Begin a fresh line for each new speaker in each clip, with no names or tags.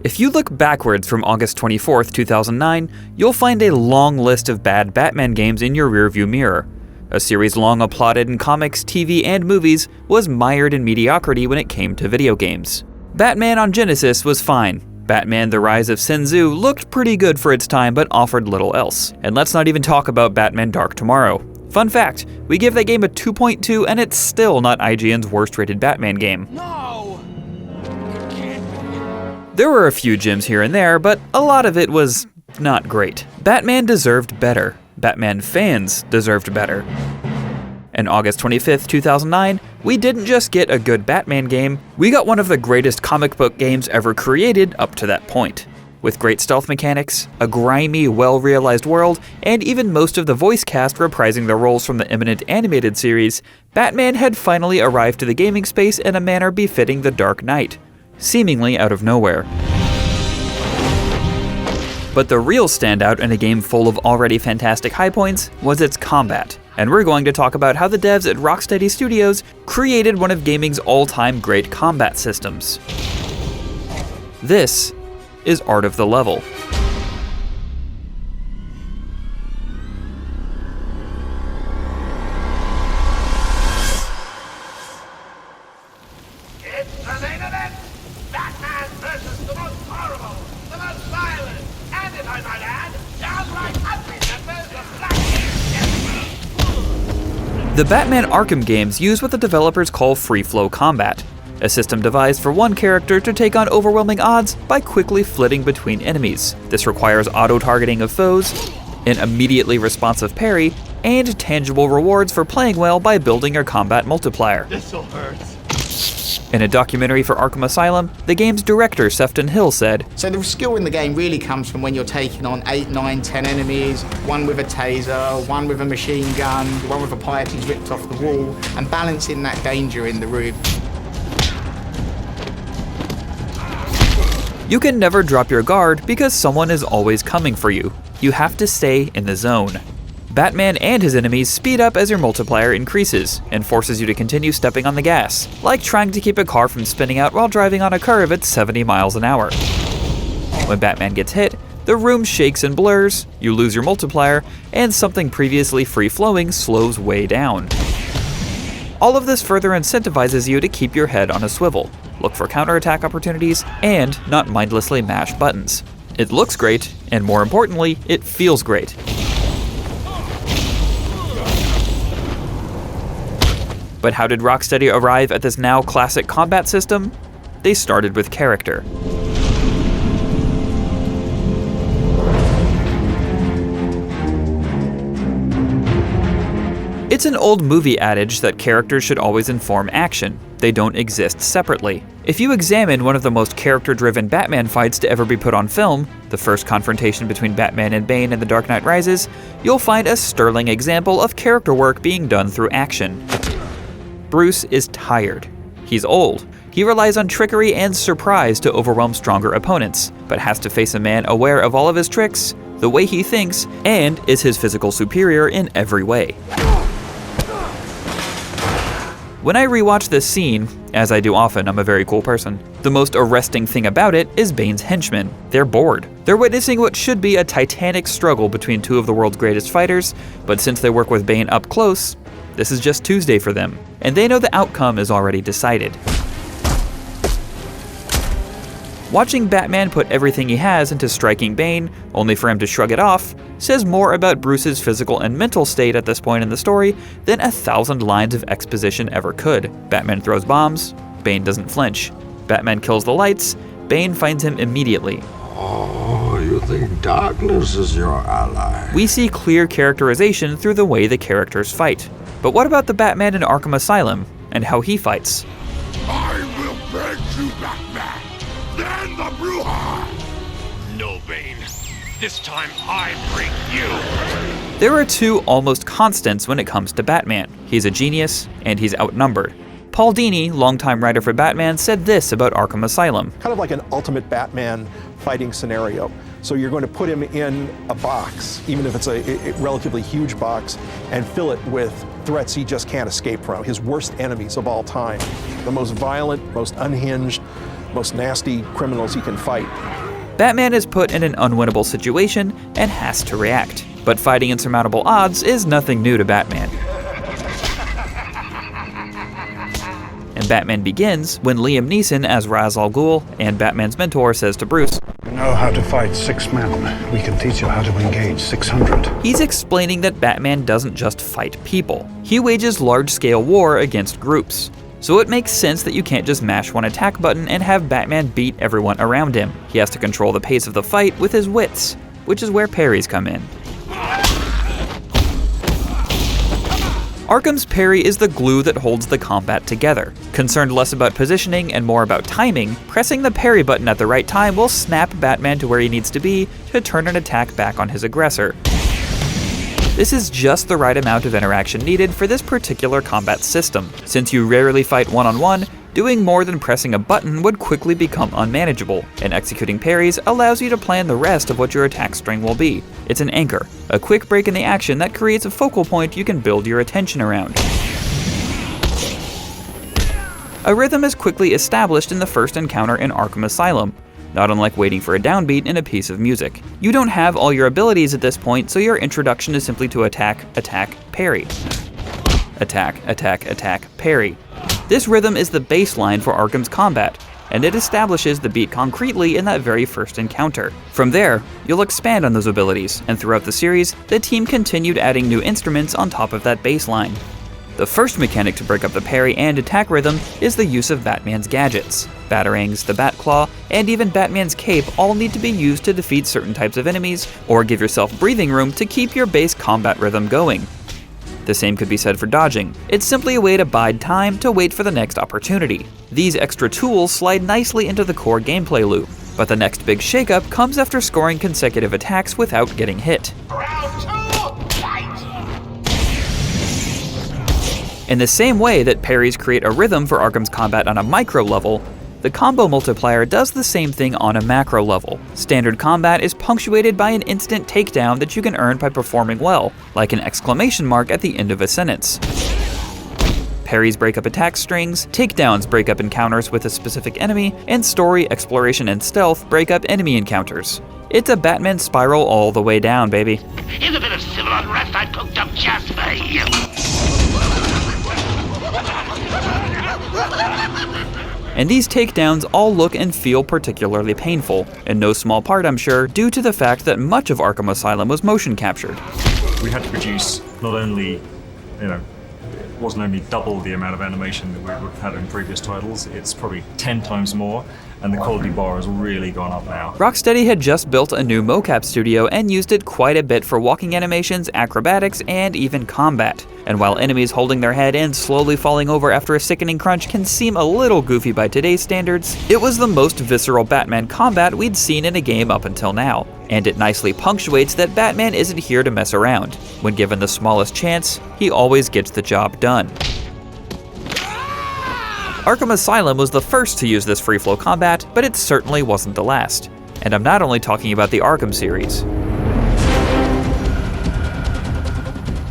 If you look backwards from August 24th, 2009, you'll find a long list of bad Batman games in your rearview mirror. A series long applauded in comics, TV, and movies was mired in mediocrity when it came to video games. Batman on Genesis was fine. Batman: The Rise of Sin Tzu looked pretty good for its time but offered little else. And let's not even talk about Batman Dark Tomorrow. Fun fact, we give that game a 2.2 and it's still not IGN's worst rated Batman game.
No!
There were a few gems here and there, but a lot of it was not great. Batman deserved better. Batman fans deserved better. On August 25th, 2009, we didn't just get a good Batman game, we got one of the greatest comic book games ever created up to that point. With great stealth mechanics, a grimy, well-realized world, and even most of the voice cast reprising their roles from the Eminent animated series, Batman had finally arrived to the gaming space in a manner befitting the Dark Knight, seemingly out of nowhere. But the real standout in a game full of already fantastic high points was its combat. And we're going to talk about how the devs at Rocksteady Studios created one of gaming's all-time great combat systems. This is Art of the Level.
It's the main event! Batman versus the most horrible, the most violent, and if I might add, downright ugly members of Black.
The Batman Arkham games use what the developers call free-flow combat, a system devised for one character to take on overwhelming odds by quickly flitting between enemies. This requires auto-targeting of foes, an immediately responsive parry, and tangible rewards for playing well by building your combat multiplier.
This'll hurt.
In a documentary for Arkham Asylum, the game's director, Sefton Hill, said,
So the skill in the game really comes from when you're taking on 8, 9, 10 enemies, one with a taser, one with a machine gun, one with a pipe he's ripped off the wall, and balancing that danger in the room.
You can never drop your guard because someone is always coming for you. You have to stay in the zone. Batman and his enemies speed up as your multiplier increases, and forces you to continue stepping on the gas, like trying to keep a car from spinning out while driving on a curve at 70 miles an hour. When Batman gets hit, the room shakes and blurs, you lose your multiplier, and something previously free-flowing slows way down. All of this further incentivizes you to keep your head on a swivel, look for counterattack opportunities, and not mindlessly mash buttons. It looks great, and more importantly, it feels great. But how did Rocksteady arrive at this now classic combat system? They started with character. It's an old movie adage that characters should always inform action. They don't exist separately. If you examine one of the most character-driven Batman fights to ever be put on film, the first confrontation between Batman and Bane in The Dark Knight Rises, you'll find a sterling example of character work being done through action. Bruce is tired. He's old. He relies on trickery and surprise to overwhelm stronger opponents, but has to face a man aware of all of his tricks, the way he thinks, and is his physical superior in every way. When I rewatch this scene, as I do often, I'm a very cool person, the most arresting thing about it is Bane's henchmen. They're bored. They're witnessing what should be a titanic struggle between two of the world's greatest fighters, but since they work with Bane up close, this is just Tuesday for them, and they know the outcome is already decided. Watching Batman put everything he has into striking Bane, only for him to shrug it off, says more about Bruce's physical and mental state at this point in the story than 1,000 lines of exposition ever could. Batman throws bombs, Bane doesn't flinch. Batman kills the lights, Bane finds him immediately.
Oh, you think darkness is your ally?
We see clear characterization through the way the characters fight. But what about the Batman in Arkham Asylum, and how he fights?
I will beg you, Batman! Then the Bruja! No, Bane. This time I break you!
There are two almost constants when it comes to Batman. He's a genius, and he's outnumbered. Paul Dini, longtime writer for Batman, said this about Arkham Asylum.
Kind of like an ultimate Batman fighting scenario. So you're going to put him in a box, even if it's a relatively huge box, and fill it with threats he just can't escape from, his worst enemies of all time. The most violent, most unhinged, most nasty criminals you can fight.
Batman is put in an unwinnable situation and has to react. But fighting insurmountable odds is nothing new to Batman. And Batman Begins when Liam Neeson as Ra's al Ghul and Batman's mentor says to Bruce,
"You know how to fight 6 men. We can teach you how to engage 600.
He's explaining that Batman doesn't just fight people. He wages large-scale war against groups. So it makes sense that you can't just mash one attack button and have Batman beat everyone around him. He has to control the pace of the fight with his wits, which is where parries come in. Arkham's parry is the glue that holds the combat together. Concerned less about positioning and more about timing, pressing the parry button at the right time will snap Batman to where he needs to be to turn an attack back on his aggressor. This is just the right amount of interaction needed for this particular combat system. Since you rarely fight one-on-one, doing more than pressing a button would quickly become unmanageable, and executing parries allows you to plan the rest of what your attack string will be. It's an anchor, a quick break in the action that creates a focal point you can build your attention around. A rhythm is quickly established in the first encounter in Arkham Asylum, not unlike waiting for a downbeat in a piece of music. You don't have all your abilities at this point, so your introduction is simply to attack, attack, parry. Attack, attack, attack, parry. This rhythm is the baseline for Arkham's combat, and it establishes the beat concretely in that very first encounter. From there, you'll expand on those abilities, and throughout the series, the team continued adding new instruments on top of that baseline. The first mechanic to break up the parry and attack rhythm is the use of Batman's gadgets. Batarangs, the Batclaw, and even Batman's cape all need to be used to defeat certain types of enemies, or give yourself breathing room to keep your base combat rhythm going. The same could be said for dodging. It's simply a way to bide time to wait for the next opportunity. These extra tools slide nicely into the core gameplay loop, but the next big shakeup comes after scoring consecutive attacks without getting hit. In the same way that parries create a rhythm for Arkham's combat on a micro level, the combo multiplier does the same thing on a macro level. Standard combat is punctuated by an instant takedown that you can earn by performing well, like an exclamation mark at the end of a sentence. Parries break up attack strings, takedowns break up encounters with a specific enemy, and story, exploration, and stealth break up enemy encounters. It's a Batman spiral all the way down, baby.
Here's a bit of civil unrest I cooked up just for you.
And these takedowns all look and feel particularly painful, in no small part, I'm sure, due to the fact that much of Arkham Asylum was motion captured.
We had to produce not only, it wasn't only double the amount of animation that we would have had in previous titles, it's probably 10 times more, and the quality bar has really gone up now.
Rocksteady had just built a new mocap studio and used it quite a bit for walking animations, acrobatics, and even combat. And while enemies holding their head and slowly falling over after a sickening crunch can seem a little goofy by today's standards, it was the most visceral Batman combat we'd seen in a game up until now. And it nicely punctuates that Batman isn't here to mess around. When given the smallest chance, he always gets the job done. Arkham Asylum was the first to use this free-flow combat, but it certainly wasn't the last. And I'm not only talking about the Arkham series.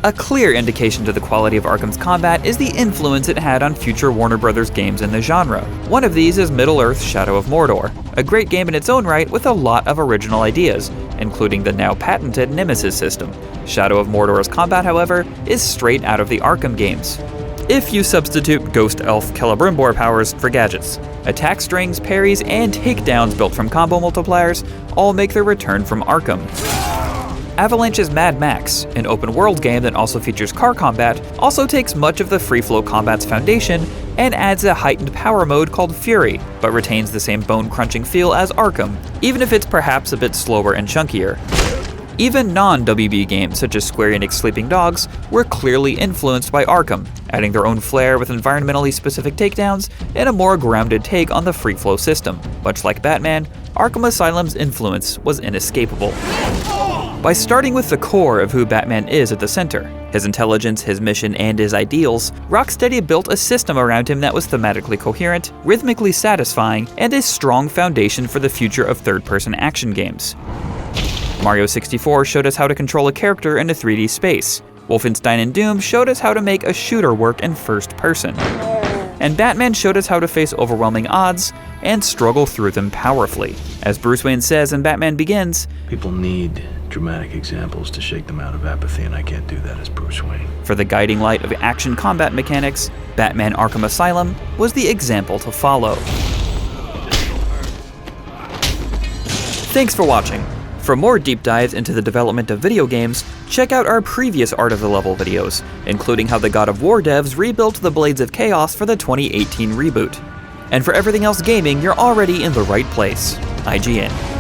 A clear indication to the quality of Arkham's combat is the influence it had on future Warner Bros. Games in the genre. One of these is Middle-earth's Shadow of Mordor, a great game in its own right with a lot of original ideas, including the now patented Nemesis system. Shadow of Mordor's combat, however, is straight out of the Arkham games. If you substitute Ghost Elf Celebrimbor powers for gadgets. Attack strings, parries, and takedowns built from combo multipliers all make their return from Arkham. Avalanche's Mad Max, an open-world game that also features car combat, also takes much of the free-flow combat's foundation and adds a heightened power mode called Fury, but retains the same bone-crunching feel as Arkham, even if it's perhaps a bit slower and chunkier. Even non-WB games such as Square Enix Sleeping Dogs were clearly influenced by Arkham, adding their own flair with environmentally specific takedowns and a more grounded take on the free-flow system. Much like Batman, Arkham Asylum's influence was inescapable. By starting with the core of who Batman is at the center, his intelligence, his mission, and his ideals, Rocksteady built a system around him that was thematically coherent, rhythmically satisfying, and a strong foundation for the future of third-person action games. Mario 64 showed us how to control a character in a 3D space. Wolfenstein and Doom showed us how to make a shooter work in first person. and Batman showed us how to face overwhelming odds and struggle through them powerfully. As Bruce Wayne says in Batman Begins,
"People need dramatic examples to shake them out of apathy, and I can't do that as Bruce Wayne."
for the guiding light of action combat mechanics, Batman Arkham Asylum was the example to follow. Thanks for watching. For more deep dives into the development of video games, check out our previous Art of the Level videos, including how the God of War devs rebuilt the Blades of Chaos for the 2018 reboot. And for everything else gaming, you're already in the right place. IGN.